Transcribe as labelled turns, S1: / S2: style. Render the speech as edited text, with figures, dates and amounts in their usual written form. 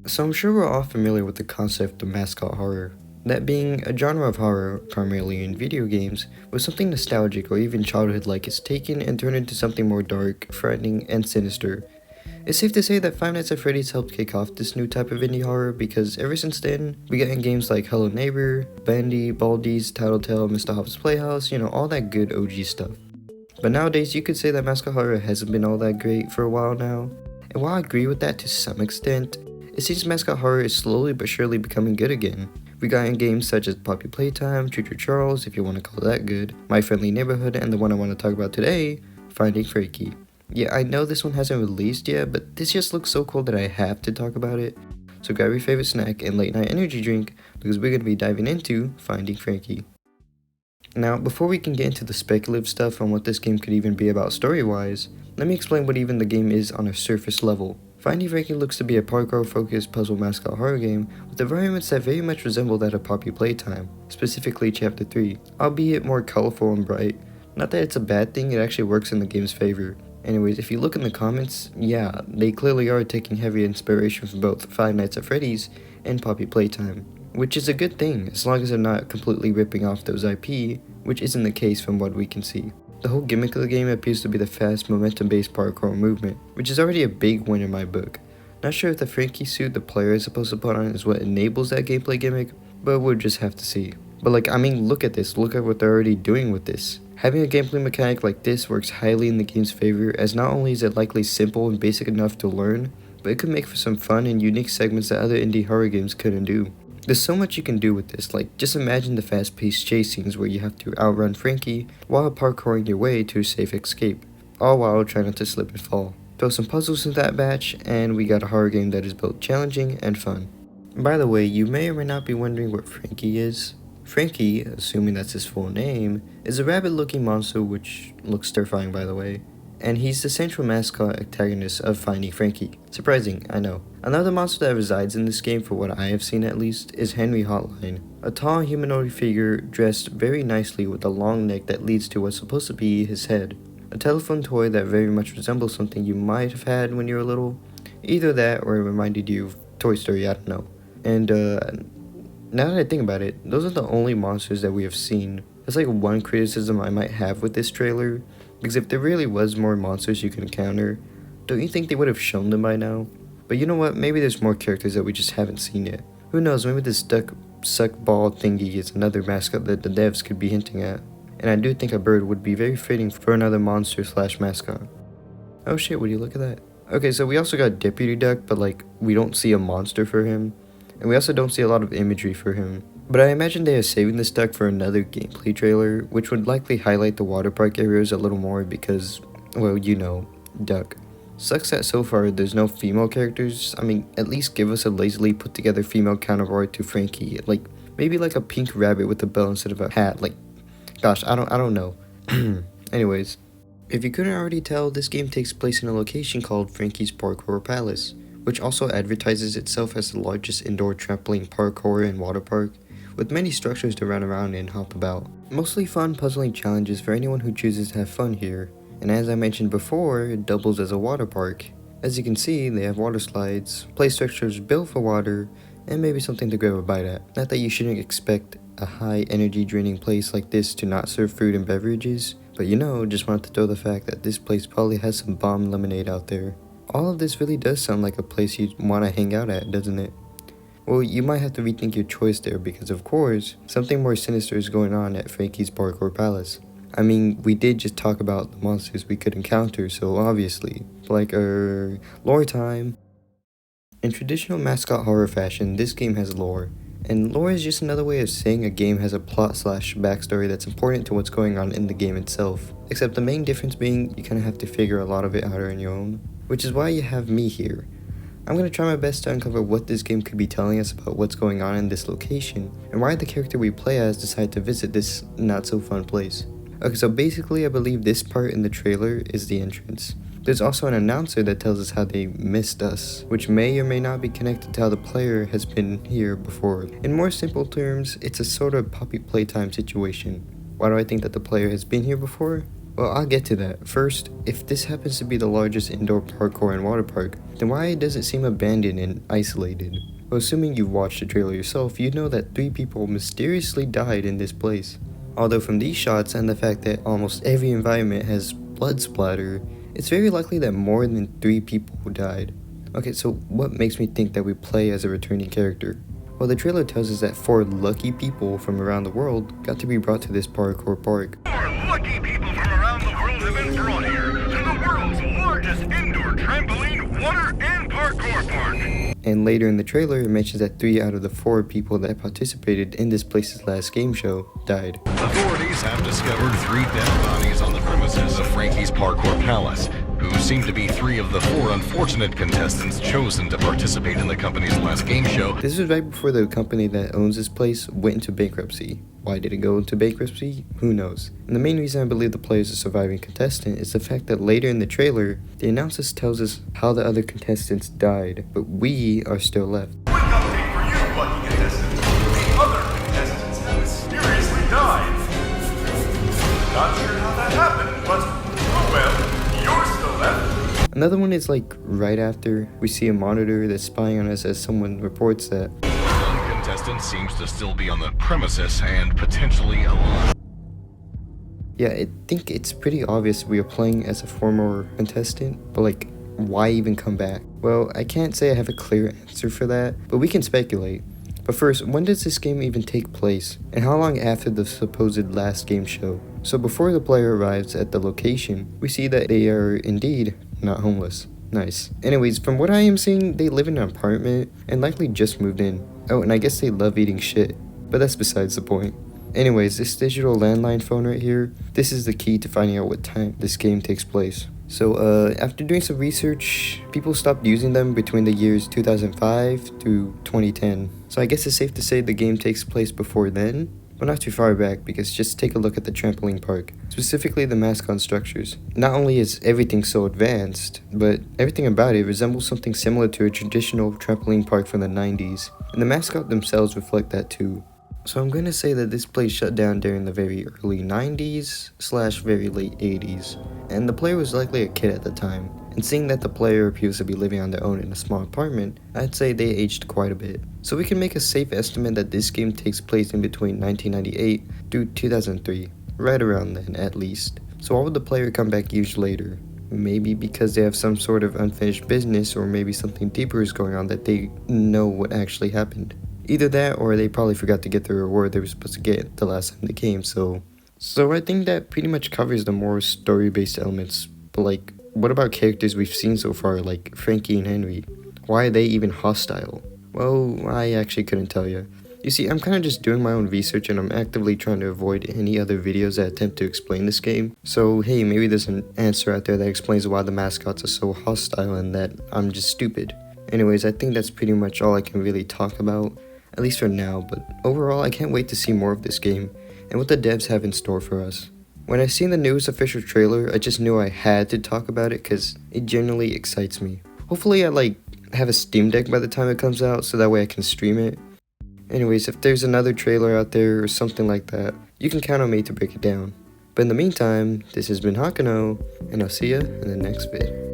S1: So I'm sure we're all familiar with the concept of mascot horror. That being a genre of horror, primarily in video games, where something nostalgic or even childhood-like is taken and turned into something more dark, frightening, and sinister. It's safe to say that Five Nights at Freddy's helped kick off this new type of indie horror because ever since then, we got in games like Hello Neighbor, Bandy, Baldi's, Tattletale, Mr. Hobbs Playhouse, all that good OG stuff. But nowadays, you could say that mascot horror hasn't been all that great for a while now. And while I agree with that to some extent, it seems mascot horror is slowly but surely becoming good again. We got in games such as Poppy Playtime, Choo Choo Charles, if you want to call that good, My Friendly Neighborhood, and the one I want to talk about today, Finding Frankie. Yeah, I know this one hasn't released yet, but this just looks so cool that I have to talk about it. So grab your favorite snack and late night energy drink, because we're going to be diving into Finding Frankie. Now, before we can get into the speculative stuff on what this game could even be about story-wise, let me explain what even the game is on a surface level. Finding Frankie looks to be a parkour-focused puzzle mascot horror game with environments that very much resemble that of Poppy Playtime, specifically Chapter 3, albeit more colorful and bright. Not that it's a bad thing, it actually works in the game's favor. Anyways, if you look in the comments, yeah, they clearly are taking heavy inspiration from both Five Nights at Freddy's and Poppy Playtime, which is a good thing, as long as they're not completely ripping off those IP, which isn't the case from what we can see. The whole gimmick of the game appears to be the fast, momentum-based parkour movement, which is already a big win in my book. Not sure if the Frankie suit the player is supposed to put on is what enables that gameplay gimmick, but we'll just have to see. But look at this, look at what they're already doing with this. Having a gameplay mechanic like this works highly in the game's favor, as not only is it likely simple and basic enough to learn, but it could make for some fun and unique segments that other indie horror games couldn't do. There's so much you can do with this, just imagine the fast-paced chase scenes where you have to outrun Frankie while parkouring your way to a safe escape, all while trying not to slip and fall. Throw some puzzles in that batch, and we got a horror game that is both challenging and fun. By the way, you may or may not be wondering what Frankie is. Frankie, assuming that's his full name, is a rabbit-looking monster which looks terrifying by the way, and he's the central mascot antagonist of Finding Frankie. Surprising, I know. Another monster that resides in this game, for what I have seen at least, is Henry Hotline, a tall humanoid figure dressed very nicely with a long neck that leads to what's supposed to be his head. A telephone toy that very much resembles something you might have had when you were little. Either that or it reminded you of Toy Story, I don't know. And now that I think about it, those are the only monsters that we have seen. That's one criticism I might have with this trailer, because if there really was more monsters you could encounter, don't you think they would have shown them by now? But you know what, maybe there's more characters that we just haven't seen yet. Who knows, maybe this suck ball thingy is another mascot that the devs could be hinting at. And I do think a bird would be very fitting for another monster / mascot. Oh shit, would you look at that? Okay, so we also got Deputy Duck, but we don't see a monster for him. And we also don't see a lot of imagery for him. But I imagine they are saving this duck for another gameplay trailer, which would likely highlight the water park areas a little more because, well, duck. Sucks that so far there's no female characters. At least give us a lazily put together female counterpart to Frankie. Maybe a pink rabbit with a bell instead of a hat. Gosh, I don't know. Anyways, if you couldn't already tell, this game takes place in a location called Frankie's Parkour Palace, which also advertises itself as the largest indoor trampoline parkour and water park, with many structures to run around and hop about. Mostly fun puzzling challenges for anyone who chooses to have fun here, and as I mentioned before, it doubles as a water park. As you can see, they have water slides, play structures built for water, and maybe something to grab a bite at. Not that you shouldn't expect a high energy draining place like this to not serve food and beverages, but just wanted to throw the fact that this place probably has some bomb lemonade out there. All of this really does sound like a place you'd want to hang out at, doesn't it? Well, you might have to rethink your choice there because, of course, something more sinister is going on at Frankie's Parkour Palace. We did just talk about the monsters we could encounter, so obviously. Lore time. In traditional mascot horror fashion, this game has lore. And lore is just another way of saying a game has a plot / backstory that's important to what's going on in the game itself. Except the main difference being, you kind of have to figure a lot of it out on your own. Which is why you have me here. I'm going to try my best to uncover what this game could be telling us about what's going on in this location, and why the character we play as decided to visit this not-so-fun place. Okay, so basically I believe this part in the trailer is the entrance. There's also an announcer that tells us how they missed us, which may or may not be connected to how the player has been here before. In more simple terms, it's a sort of Poppy Playtime situation. Why do I think that the player has been here before? Well, I'll get to that. First, if this happens to be the largest indoor parkour and water park, then why does it seem abandoned and isolated? Well, assuming you've watched the trailer yourself, you know that 3 people mysteriously died in this place. Although from these shots and the fact that almost every environment has blood splatter, it's very likely that more than 3 people died. Okay, so what makes me think that we play as a returning character? Well, the trailer tells us that 4 lucky people from around the world got to be brought to this parkour park.
S2: 4 lucky people from around the world have been brought here to the world's largest indoor trampoline, water, and parkour park.
S1: And later in the trailer, it mentions that 3 out of the 4 people that participated in this place's last game show died.
S2: Authorities have discovered 3 dead bodies on the premises of Frankie's Parkour Palace, who seem to be 3 of the 4 unfortunate contestants chosen to participate in the company's last game show.
S1: This was right before the company that owns this place went into bankruptcy. Why did it go into bankruptcy? Who knows? And the main reason I believe the player is a surviving contestant is the fact that later in the trailer, the announcer tells us how the other contestants died, but we are still left.
S3: Quick update for you, lucky contestants. The other contestants have mysteriously died. Not sure how that happened, but oh well, you're still left.
S1: Another one is like right after we see a monitor that's spying on us as someone reports that
S2: One contestant seems to still be on the premises and potentially alive.
S1: yeah, I think it's pretty obvious we are playing as a former contestant, but like, why even come back? Well, I can't say I have a clear answer for that, but we can speculate. But first, when does this game even take place? And how long after the supposed last game show? So before the player arrives at the location, we see that they are indeed not homeless. Nice. Anyways, from what I am seeing, they live in an apartment and likely just moved in. Oh, and I guess they love eating shit, but that's besides the point. Anyways, this digital landline phone right here, this is the key to finding out what time this game takes place. So, after doing some research, people stopped using them between the years 2005 to 2010. So I guess it's safe to say the game takes place before then, but not too far back, because just take a look at the trampoline park, specifically the mascot structures. Not only is everything so advanced, but everything about it resembles something similar to a traditional trampoline park from the 90s, and the mascot themselves reflect that too. So I'm going to say that this place shut down during the very early 90s / very late 80s, and the player was likely a kid at the time. And seeing that the player appears to be living on their own in a small apartment, I'd say they aged quite a bit. So we can make a safe estimate that this game takes place in between 1998 through 2003, right around then at least. So why would the player come back years later? Maybe because they have some sort of unfinished business, or maybe something deeper is going on that they know what actually happened. Either that, or they probably forgot to get the reward they were supposed to get the last time they came, so I think that pretty much covers the more story-based elements. But like, what about characters we've seen so far, like Frankie and Henry? Why are they even hostile? Well, I actually couldn't tell you. You see, I'm kind of just doing my own research, and I'm actively trying to avoid any other videos that attempt to explain this game. So hey, maybe there's an answer out there that explains why the mascots are so hostile and that I'm just stupid. Anyways, I think that's pretty much all I can really talk about, at least for now, but overall I can't wait to see more of this game and what the devs have in store for us. When I seen the newest official trailer, I just knew I had to talk about it because it genuinely excites me. Hopefully I have a Steam Deck by the time it comes out, so that way I can stream it. Anyways, if there's another trailer out there or something like that, you can count on me to break it down. But in the meantime, this has been Hakano, and I'll see ya in the next vid.